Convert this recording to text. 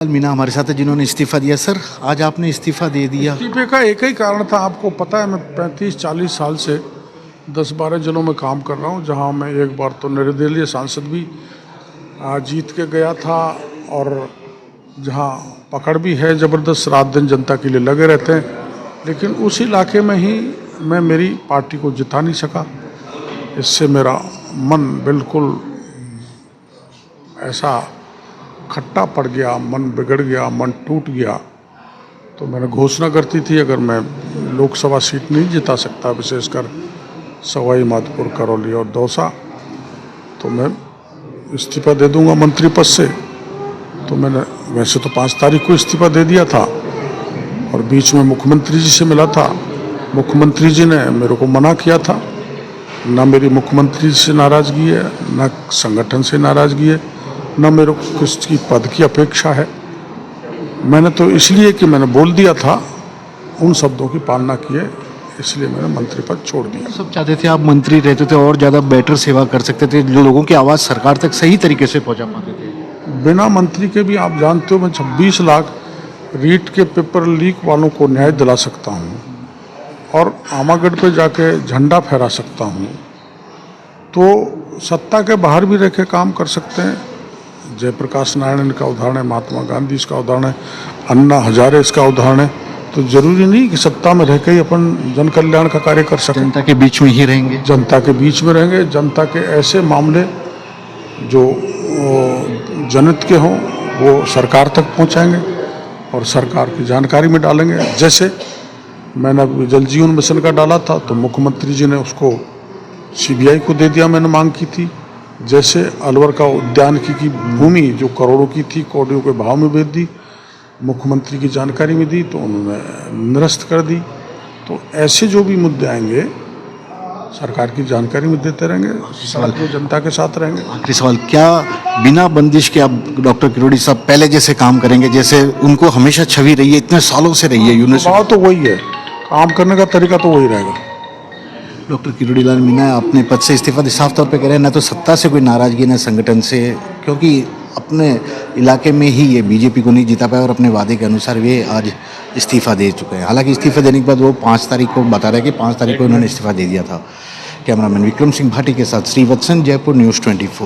मीना हमारे साथ है जिन्होंने इस्तीफा दिया। सर, आज आपने इस्तीफा दे दिया। इस्तीफे का एक ही कारण था, आपको पता है मैं 35-40 साल से 10-12 जिलों में काम कर रहा हूँ, जहाँ मैं एक बार तो निर्दलीय सांसद भी जीत के गया था और जहाँ पकड़ भी है ज़बरदस्त, रात दिन जनता के लिए लगे रहते हैं, लेकिन उस इलाके में ही मैं मेरी पार्टी को जिता नहीं सका। इससे मेरा मन बिल्कुल ऐसा खट्टा पड़ गया, मन बिगड़ गया, मन टूट गया। तो मैंने घोषणा करती थी, अगर मैं लोकसभा सीट नहीं जिता सकता, विशेषकर सवाई माधोपुर, करौली और दौसा, तो मैं इस्तीफा दे दूंगा मंत्री पद से। तो मैंने वैसे तो 5 तारीख को इस्तीफा दे दिया था और बीच में मुख्यमंत्री जी से मिला था। मुख्यमंत्री जी ने मेरे को मना किया था। ना मेरी मुख्यमंत्री जी से नाराज़गी है, ना संगठन से नाराज़गी है, न मेरे को किसी पद की अपेक्षा है। मैंने तो इसलिए कि मैंने बोल दिया था, उन शब्दों की पालना की है, इसलिए मैंने मंत्री पद छोड़ दिया। सब चाहते थे आप मंत्री रहते थे और ज़्यादा बेटर सेवा कर सकते थे, जो लोगों की आवाज़ सरकार तक सही तरीके से पहुंचा पाते थे। बिना मंत्री के भी आप जानते हो, मैं 26 लाख रीट के पेपर लीक वालों को न्याय दिला सकता हूँ और आमागढ़ पे जाके झंडा फहरा सकता हूँ। तो सत्ता के बाहर भी रह के काम कर सकते हैं। जयप्रकाश नारायण का उदाहरण है, महात्मा गांधी इसका उदाहरण है, अन्ना हजारे इसका उदाहरण है। तो जरूरी नहीं कि सत्ता में रह के ही अपन जन कल्याण का कार्य कर सकें। जनता के बीच में ही रहेंगे। जनता के बीच में रहेंगे। जनता के ऐसे मामले जो जनहित के हों वो सरकार तक पहुंचाएंगे और सरकार की जानकारी में डालेंगे। जैसे मैंने अभी जल जीवन मिशन का डाला था, तो मुख्यमंत्री जी ने उसको CBI को दे दिया, मैंने मांग की थी। जैसे अलवर का उद्यान की भूमि जो करोड़ों की थी, करोड़ों के भाव में बेच दी, मुख्यमंत्री की जानकारी में दी, तो उन्होंने निरस्त कर दी। तो ऐसे जो भी मुद्दे आएंगे सरकार की जानकारी में देते रहेंगे, जो जनता के साथ रहेंगे। आखिरी सवाल, क्या बिना बंदिश के आप डॉक्टर किरोड़ी साहब पहले जैसे काम करेंगे, जैसे उनको हमेशा छवि रही है, इतने सालों से रही है यूनिवर्सिटी? तो वही है, काम करने का तरीका तो वही रहेगा। डॉक्टर किरोड़ी लाल मीना अपने पद से इस्तीफा दे, साफ तौर पे कह रहे हैं ना तो सत्ता से कोई नाराजगी ना संगठन से, क्योंकि अपने इलाके में ही ये बीजेपी को नहीं जिता पाया और अपने वादे के अनुसार वे आज इस्तीफा दे चुके हैं। हालांकि इस्तीफा देने के बाद वो 5 तारीख को बता रहे हैं कि 5 तारीख को उन्होंने इस्तीफा दे दिया था। कैमरामैन विक्रम सिंह भाटी के साथ श्रीवत्सन, जयपुर न्यूज़ 24।